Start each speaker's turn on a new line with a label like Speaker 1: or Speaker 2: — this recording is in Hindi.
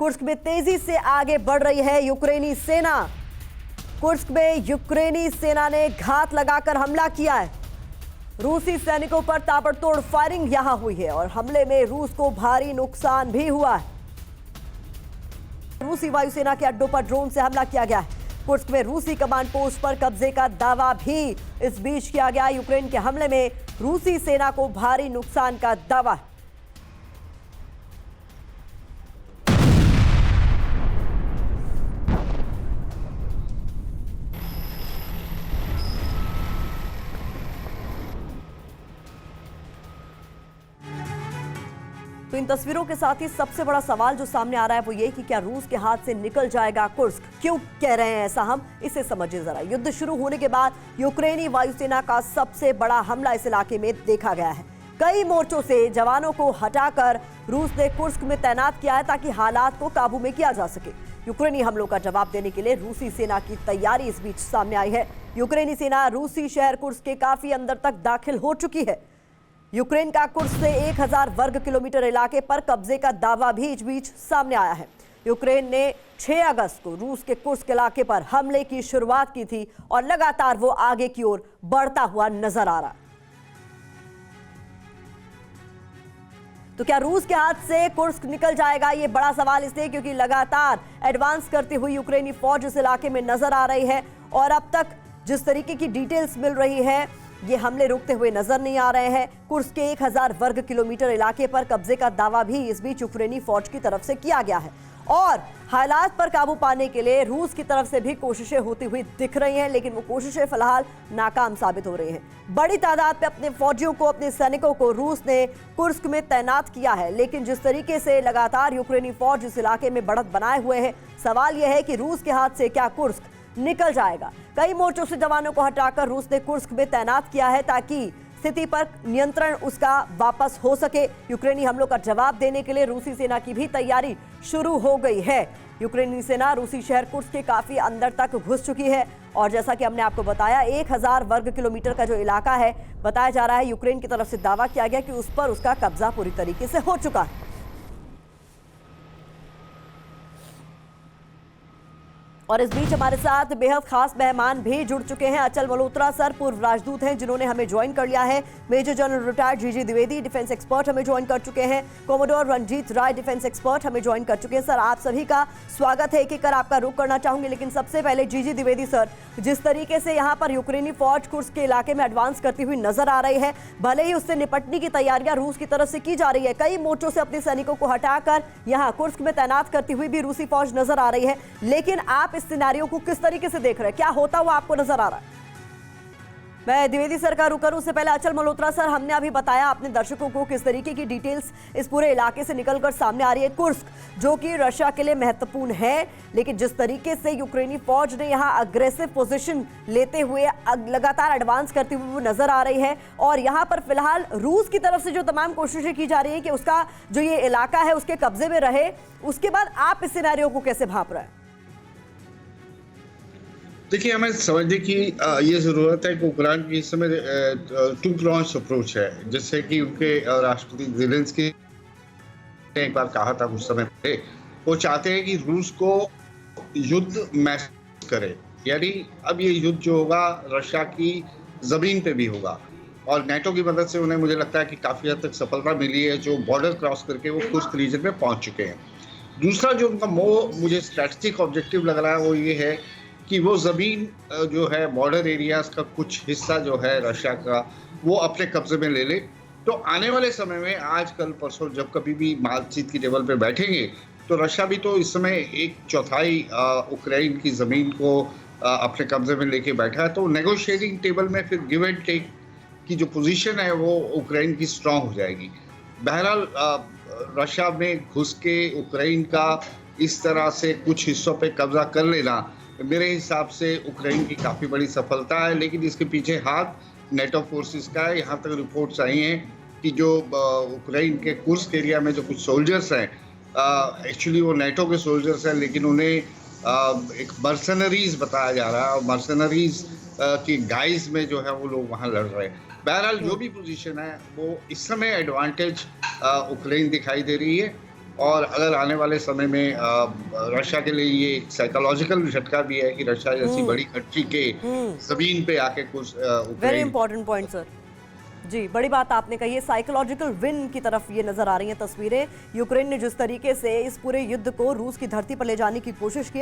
Speaker 1: कुर्स्क में तेजी से आगे बढ़ रही है यूक्रेनी सेना। कुर्स्क में यूक्रेनी सेना ने घात लगाकर हमला किया है। रूसी सैनिकों पर ताबड़तोड़ फायरिंग यहां हुई है और हमले में रूस को भारी नुकसान भी हुआ है। रूसी वायुसेना के अड्डों पर ड्रोन से हमला किया गया है। कुर्स्क में रूसी कमांड पोस्ट पर कब्जे का दावा भी इस बीच किया गया। यूक्रेन के हमले में रूसी सेना को भारी नुकसान का दावा है। तो इन तस्वीरों के साथ ही सबसे बड़ा सवाल जो सामने आ रहा है वो ये कि क्या रूस के हाथ से निकल जाएगा कुर्स्क? क्यों कह रहे हैं ऐसा, हम इसे समझिए जरा। युद्ध शुरू होने के बाद यूक्रेनी वायुसेना का सबसे बड़ा हमला इस इलाके में देखा गया है। कई मोर्चों से जवानों को हटाकर रूस ने कुर्स्क में तैनात किया है ताकि हालात को काबू में किया जा सके। यूक्रेनी हमलों का जवाब देने के लिए रूसी सेना की तैयारी इस बीच सामने आई है। यूक्रेनी सेना रूसी शहर कुर्स्क के काफी अंदर तक दाखिल हो चुकी है। यूक्रेन का कुर्स्क से 1000 वर्ग किलोमीटर इलाके पर कब्जे का दावा भी इस बीच सामने आया है। यूक्रेन ने 6 अगस्त को रूस के कुर्स्क इलाके पर हमले की शुरुआत की थी और लगातार वो आगे की ओर बढ़ता हुआ नजर आ रहा। तो क्या रूस के हाथ से कुर्स्क निकल जाएगा? ये बड़ा सवाल इसलिए क्योंकि लगातार एडवांस करती हुई यूक्रेनी फौज इस इलाके में नजर आ रही है और अब तक जिस तरीके की डिटेल्स मिल रही है ये हमले रुकते हुए नजर नहीं आ रहे हैं। कुर्स्क के 1000 वर्ग किलोमीटर इलाके पर कब्जे का दावा भी इस बीच यूक्रेनी फौज की तरफ से किया गया है और हालात पर काबू पाने के लिए रूस की तरफ से भी कोशिशें होती हुई दिख रही हैं, लेकिन वो कोशिशें फिलहाल नाकाम साबित हो रही हैं। बड़ी तादाद में अपने फौजियों को, अपने सैनिकों को रूस ने कुर्स्क में तैनात किया है, लेकिन जिस तरीके से लगातार यूक्रेनी फौज इस इलाके में बढ़त बनाए हुए है, सवाल यह है कि रूस के हाथ से क्या कुर्स्क निकल जाएगा। कई मोर्चों से जवानों को हटाकर रूस ने कुर्स्क में तैनात किया है ताकि स्थिति पर नियंत्रण उसका वापस हो सके। यूक्रेनी हमलों का जवाब देने के लिए रूसी सेना की भी तैयारी शुरू हो गई है। यूक्रेनी सेना रूसी शहर कुर्स्क के काफी अंदर तक घुस चुकी है और जैसा कि हमने आपको बताया 1000 वर्ग किलोमीटर का जो इलाका है, बताया जा रहा है यूक्रेन की तरफ से दावा किया गया कि उस पर उसका कब्जा पूरी तरीके से हो चुका है। और इस बीच हमारे साथ बेहद खास मेहमान भी जुड़ चुके हैं। अचल मल्होत्रा सर पूर्व राजदूत हैं जिन्होंने हमें ज्वाइन कर लिया है। मेजर जनरल रिटायर्ड जीजी द्विवेदी डिफेंस एक्सपर्ट हमें ज्वाइन कर चुके हैं। कॉमोडोर रणजीत राय डिफेंस एक्सपर्ट हमें ज्वाइन कर चुके हैं। सर आप सभी का स्वागत है। एक कर आपका रुख करना चाहूंगी, लेकिन सबसे पहले जीजी द्विवेदी सर, जिस तरीके से यहाँ पर यूक्रेनी फौज कुर्स्क के इलाके में एडवांस करती हुई नजर आ रही है, भले ही उससे निपटने की तैयारियां रूस की तरफ से की जा रही है, कई मोर्चों से अपने सैनिकों को हटाकर यहाँ कुर्स्क में तैनात करती हुई भी रूसी फौज नजर आ रही है, लेकिन आप इस सिनेरियो को किस तरीके से देख रहे हैं? क्या होता हुआ आपको नजर आ रहा है? मैं द्विवेदी सर का रुख करूं उससे पहले अचल मल्होत्रा सर, हमने अभी बताया अपने दर्शकों को किस तरीके की डिटेल्स इस पूरे इलाके से निकलकर सामने आ रही है। कुर्स्क जो कि रशिया के लिए महत्वपूर्ण है, लेकिन जिस तरीके से यूक्रेनी फौज ने यहां अग्रेसिव पोजीशन लेते हुए लगातार एडवांस करती हुई वो नजर आ रही है और यहां पर फिलहाल रूस की तरफ से जो तमाम कोशिशें की जा रही है कि उसका जो ये इलाका है उसके कब्जे में रहे, उसके बाद आप इस सिनेरियो को कैसे भांप रहे हैं?
Speaker 2: देखिए, हमें समझने की ये ज़रूरत है कि यूक्रेन की इस समय 2 pronged अप्रोच है, जिससे कि उनके राष्ट्रपति ज़ेलेंस्की ने एक बार कहा था कुछ समय पहले, वो चाहते हैं कि रूस को युद्ध महसूस करे, यानी अब ये युद्ध जो होगा रशिया की ज़मीन पे भी होगा और नेटो की मदद से उन्हें मुझे लगता है कि काफ़ी हद तक सफलता मिली है, जो बॉर्डर क्रॉस करके वो कुर्स्क रीजन में पहुँच चुके हैं। दूसरा जो उनका मुझे स्ट्रैटेजिक ऑब्जेक्टिव लग रहा है वो ये है कि वो ज़मीन जो है बॉर्डर एरियाज़ का कुछ हिस्सा जो है रशिया का, वो अपने कब्जे में ले ले। तो आने वाले समय में आज कल परसों जब कभी भी बातचीत की टेबल पे बैठेंगे तो रशिया भी तो इस समय 1/4 यूक्रेन की ज़मीन को अपने कब्जे में लेके बैठा है, तो नेगोशिएटिंग टेबल में फिर गिव एंड टेक की जो पोजीशन है वो यूक्रेन की स्ट्रांग हो जाएगी। बहरहाल रशिया में घुस के यूक्रेन का इस तरह से कुछ हिस्सों पे कब्जा कर लेना मेरे हिसाब से यूक्रेन की काफ़ी बड़ी सफलता है, लेकिन इसके पीछे हाथ नेटो फोर्सेस का है। यहाँ तक रिपोर्ट्स आई हैं कि जो यूक्रेन के कुर्स्क एरिया में जो कुछ सोल्जर्स हैं, एक्चुअली वो नेटो के सोल्जर्स हैं, लेकिन उन्हें एक मर्सनरीज बताया जा रहा है और मर्सनरीज की गाइज में जो है वो लोग वहाँ लड़ रहे हैं। बहरहाल जो भी पोजीशन है वो इस समय एडवांटेज यूक्रेन दिखाई दे रही है और अगर आने वाले समय में रशिया के लिए ये एक साइकोलॉजिकल झटका भी है कि रशिया जैसी बड़ी कंट्री के जमीन पे आके कुछ
Speaker 1: वेरी इंपॉर्टेंट पॉइंट सर। जी, बड़ी बात आपने कही है, साइकोलॉजिकल विन की तरफ ये नजर आ रही हैं तस्वीरें। यूक्रेन ने जिस तरीके से इस पूरे युद्ध को रूस की धरती पर ले जाने की कोशिश की